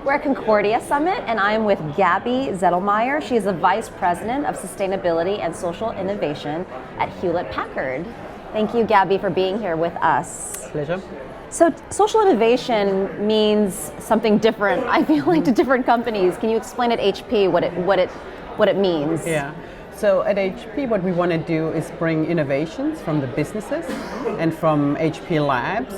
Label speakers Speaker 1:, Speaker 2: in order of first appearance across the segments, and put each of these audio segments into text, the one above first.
Speaker 1: We're at Concordia Summit, and I'm with Gabi Zedlmayer. She's the Vice President of Sustainability and Social Innovation at Hewlett-Packard. Thank you, Gabi, for being here with us.
Speaker 2: Pleasure.
Speaker 1: So, social innovation means something different, I feel like, to different companies. Can you explain at HP what it means?
Speaker 2: Yeah. So at HP, what we want to do is bring innovations from the businesses and from HP labs.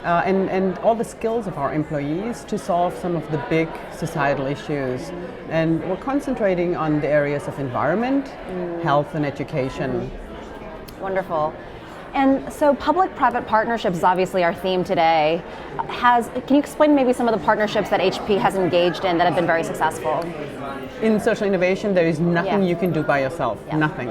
Speaker 2: And all the skills of our employees to solve some of the big societal issues. And we're concentrating on the areas of environment, health, and education.
Speaker 1: Wonderful. And so public-private partnerships is obviously our theme today. Can you explain maybe some of the partnerships that HP has engaged in that have been very successful?
Speaker 2: In social innovation, there is nothing you can do by yourself, nothing.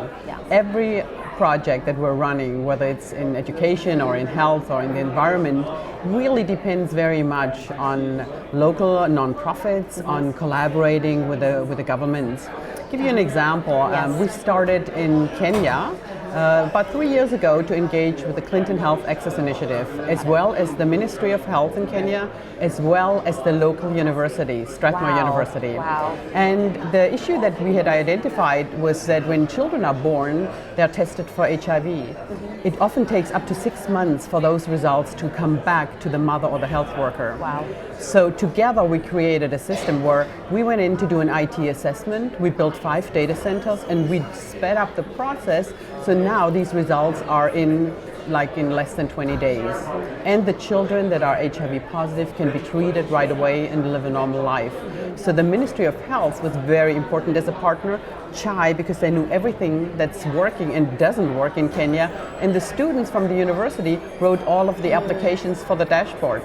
Speaker 2: Every project that we're running, whether it's in education or in health or in the environment, really depends very much on local nonprofits, on collaborating with the governments. To give you an example, we started in Kenya about 3 years ago to engage with the Clinton Health Access Initiative, as well as the Ministry of Health in Kenya, as well as the local university, Strathmore University. And the issue that we had identified was that when children are born, they're tested for HIV. It often takes up to 6 months for those results to come back to the mother or the health worker. So together we created a system where we went in to do an IT assessment, we built 5 data centers, and we sped up the process. So now these results are in less than 20 days. And the children that are HIV positive can be treated right away and live a normal life. So the Ministry of Health was very important as a partner. S.H.E, because they knew everything that's working and doesn't work in Kenya. And the students from the university wrote all of the applications for the dashboard.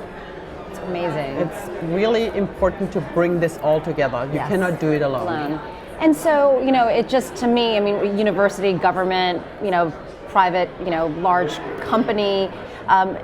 Speaker 1: It's amazing.
Speaker 2: It's really important to bring this all together. You cannot do it alone.
Speaker 1: And so, it just, to me, university, government, private, large company,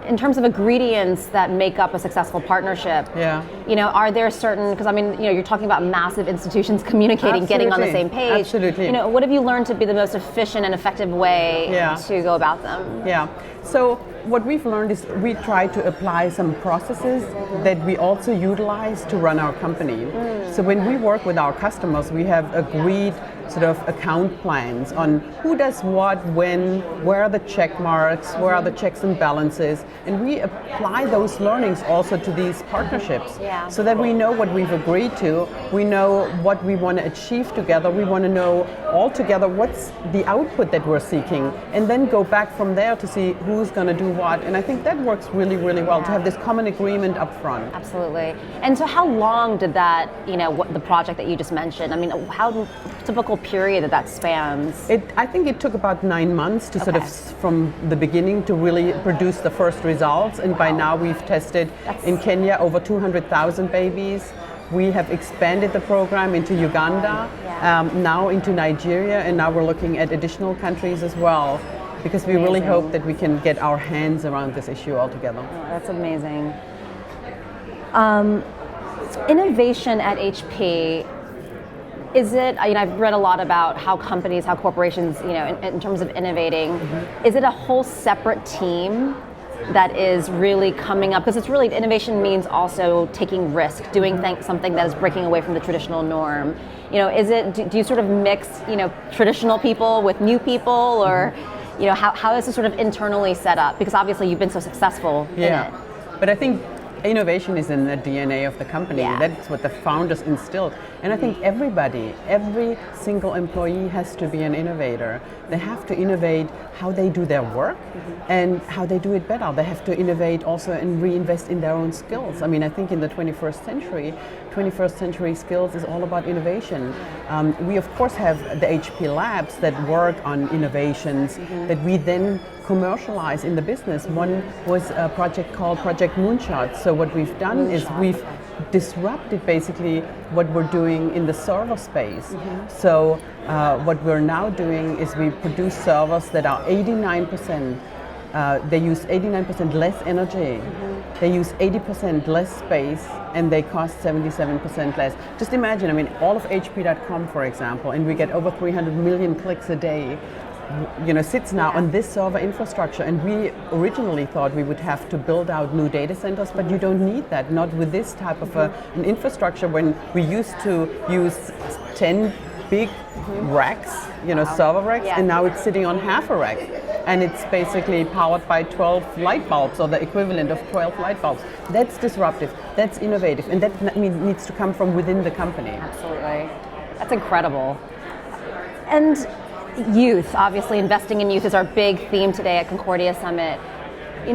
Speaker 1: in terms of ingredients that make up a successful partnership, are there certain, because you're talking about massive institutions communicating, getting on the same page.
Speaker 2: Absolutely.
Speaker 1: What have you learned to be the most efficient and effective way to go about them?
Speaker 2: So what we've learned is we try to apply some processes that we also utilize to run our company. So when we work with our customers, we have agreed sort of account plans on who does what, when, where are the check marks, where are the checks and balances, and we apply those learnings also to these partnerships so that we know what we've agreed to, we know what we want to achieve together, we want to know all together what's the output that we're seeking, and then go back from there to see who's going to do what. And I think that works really, really well to have this common agreement up front.
Speaker 1: Absolutely. And so how long did that, the project that you just mentioned, how typical period that spans?
Speaker 2: I think it took about 9 months to sort of from the beginning to really produce the first results, and by now we've tested in Kenya over 200,000 babies. We have expanded the program into Uganda, now into Nigeria, and now we're looking at additional countries as well, because we really hope that we can get our hands around this issue altogether.
Speaker 1: Oh, that's amazing. Innovation at HP, is it, I've read a lot about how companies, how corporations, in terms of innovating, is it a whole separate team that is really coming up? Because it's really, innovation means also taking risk, doing something that is breaking away from the traditional norm. Do you sort of mix, traditional people with new people, or, how is it sort of internally set up? Because obviously you've been so successful in it.
Speaker 2: But I think innovation is in the DNA of the company. That's what the founders instilled. And I think every single employee has to be an innovator. They have to innovate how they do their work and how they do it better. They have to innovate also and reinvest in their own skills. I think in the 21st century skills is all about innovation. We of course have the HP labs that work on innovations that we then commercialize in the business. One was a project called Project Moonshot. So what we've done is we've disrupted basically what we're doing in the server space. So what we're now doing is we produce servers that are 89%, they use 89% less energy, they use 80% less space, and they cost 77% less. Just imagine, all of HP.com, for example, and we get over 300 million clicks a day. sits now on this server infrastructure, and we originally thought we would have to build out new data centers, but you don't need that, not with this type of an infrastructure, when we used to use 10 big racks, server racks, and now it's sitting on half a rack, and it's basically powered by 12 light bulbs, or the equivalent of 12 light bulbs. That's disruptive, that's innovative, and that needs to come from within the company.
Speaker 1: Absolutely. That's incredible. And youth, obviously investing in youth is our big theme today at Concordia Summit.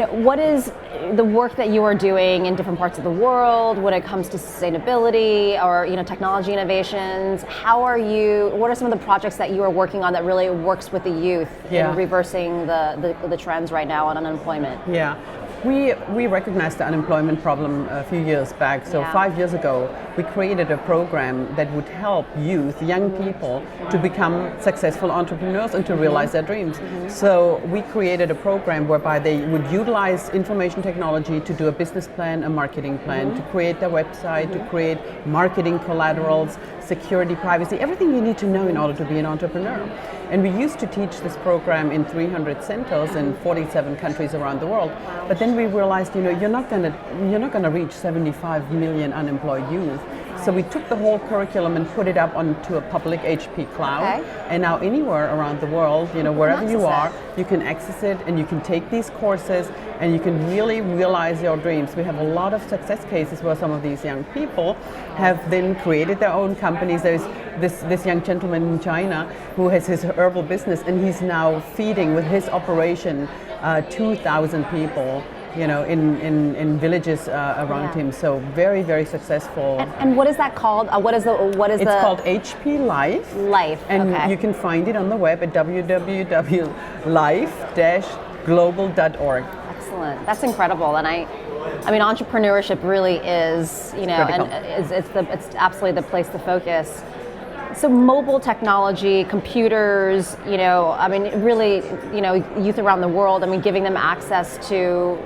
Speaker 1: What is the work that you are doing in different parts of the world when it comes to sustainability or technology innovations? What are some of the projects that you are working on that really works with the youth in reversing the trends right now on unemployment?
Speaker 2: Yeah. We recognized the unemployment problem a few years back. So 5 years ago, we created a program that would help youth, young people, to become successful entrepreneurs and to realize their dreams. So we created a program whereby they would utilize information technology to do a business plan, a marketing plan, to create their website, to create marketing collaterals, security, privacy, everything you need to know in order to be an entrepreneur. And we used to teach this program in 300 centers in 47 countries around the world. But then we realized, you're not going to reach 75 million unemployed youth. So we took the whole curriculum and put it up onto a public HP cloud. And now anywhere around the world, wherever you are, you can access it, and you can take these courses, and you can really realize your dreams. We have a lot of success cases where some of these young people have then created their own companies. There's this young gentleman in China who has his herbal business, and he's now feeding with his operation 2,000 people, in villages around him. So very, very successful.
Speaker 1: And what is that called? It's
Speaker 2: called HP Life. And you can find it on the web at www.life-global.org.
Speaker 1: Excellent. That's incredible. And I mean, entrepreneurship really is, and it's absolutely the place to focus. So mobile technology, computers, really, youth around the world, giving them access to,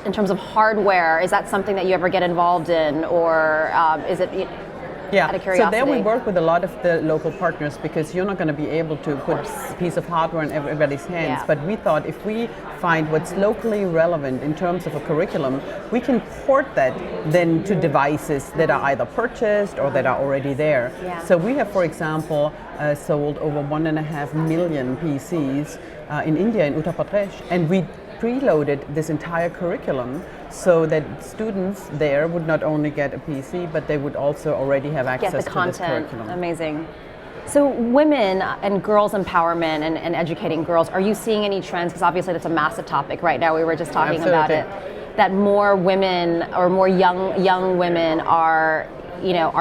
Speaker 1: in terms of hardware, is that something that you ever get involved in, or is it out of curiosity?
Speaker 2: So there we work with a lot of the local partners, because you're not going to be able to put a piece of hardware in everybody's hands. But we thought if we find what's locally relevant in terms of a curriculum, we can port that then to devices that are either purchased or that are already there. So we have, for example, sold over 1.5 million PCs in India, in Uttar Pradesh, and we preloaded this entire curriculum so that students there would not only get a PC, but they would also already have access to this curriculum.
Speaker 1: Amazing. So women and girls empowerment and educating girls, are you seeing any trends? Because obviously that's a massive topic right now. We were just talking about it. That more women or more young women are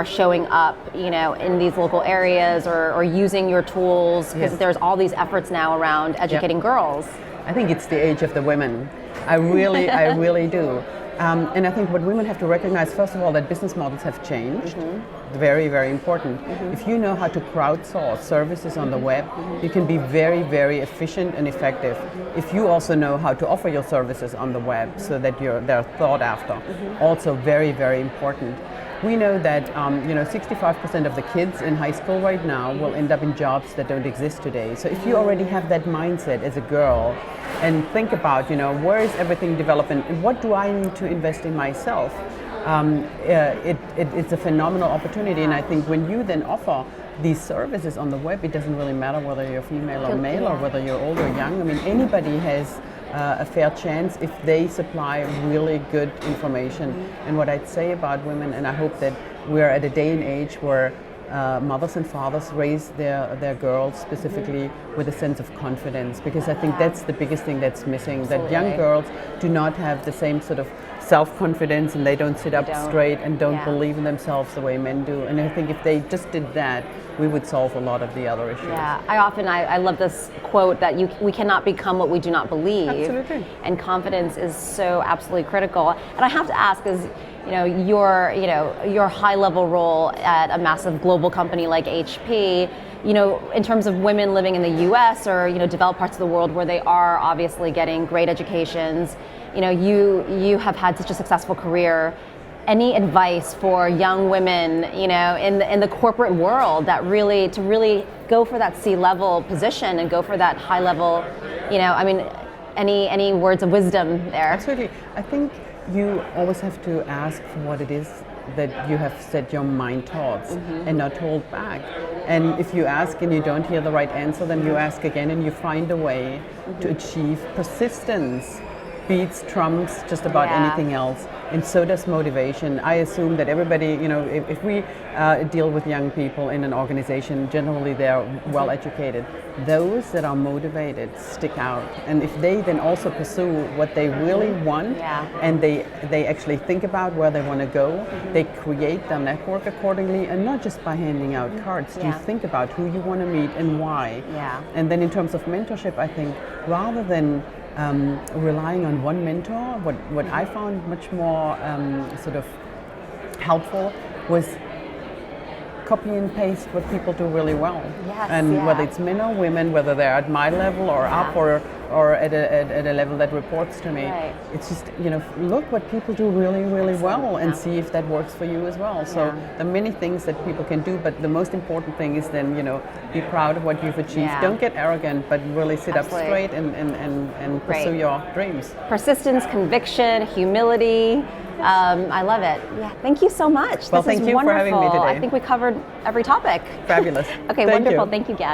Speaker 1: showing up, in these local areas or using your tools, because there's all these efforts now around educating girls.
Speaker 2: I think it's the age of the women. I really do. And I think what women have to recognize, first of all, that business models have changed. Very, very important. If you know how to crowdsource services on the web, you can be very, very efficient and effective. If you also know how to offer your services on the web so that they're thought after, also very, very important. We know that 65% of the kids in high school right now will end up in jobs that don't exist today. So if you already have that mindset as a girl and think about, where is everything developing and what do I need to invest in myself, it's a phenomenal opportunity. And I think when you then offer these services on the web, it doesn't really matter whether you're female or male or whether you're old or young. Anybody has a fair chance if they supply really good information. And what I'd say about women, and I hope that we're at a day and age where mothers and fathers raise their girls specifically with a sense of confidence, because I think that's the biggest thing that's missing. That young girls do not have the same sort of self-confidence, and they don't sit up straight and don't believe in themselves the way men do. And I think if they just did that, we would solve a lot of the other issues.
Speaker 1: Yeah, I love this quote that we cannot become what we do not believe.
Speaker 2: Absolutely.
Speaker 1: And confidence is so absolutely critical. And I have to ask, is your high-level role at a massive global company like HP, in terms of women living in the U.S. or developed parts of the world where they are obviously getting great educations, you have had such a successful career. any advice for young women, in the corporate world that really go for that C-level position and go for that high level, any words of wisdom there?
Speaker 2: Absolutely. I think you always have to ask for what it is that you have set your mind towards and not hold back. And if you ask and you don't hear the right answer, then you ask again and you find a way to achieve persistence. Beats, trumps, just about anything else. And so does motivation. I assume that everybody, if we deal with young people in an organization, generally they're well educated. Those that are motivated stick out. And if they then also pursue what they really want and they actually think about where they want to go, they create their network accordingly, and not just by handing out cards. You think about who you want to meet and why. And then in terms of mentorship, I think rather than relying on one mentor, what I found much more sort of helpful was copy and paste what people do really well. Whether it's men or women, whether they're at my level or up or at a level that reports to me, it's just, look what people do really, really well and see if that works for you as well. So there are many things that people can do, but the most important thing is then, be proud of what you've achieved. Don't get arrogant, but really sit up straight and pursue your dreams.
Speaker 1: Persistence, conviction, humility. I love it. Yeah, thank you so much.
Speaker 2: Well, thank you for having me today.
Speaker 1: I think we covered every topic.
Speaker 2: Fabulous.
Speaker 1: Okay, wonderful. Thank you, Gabi.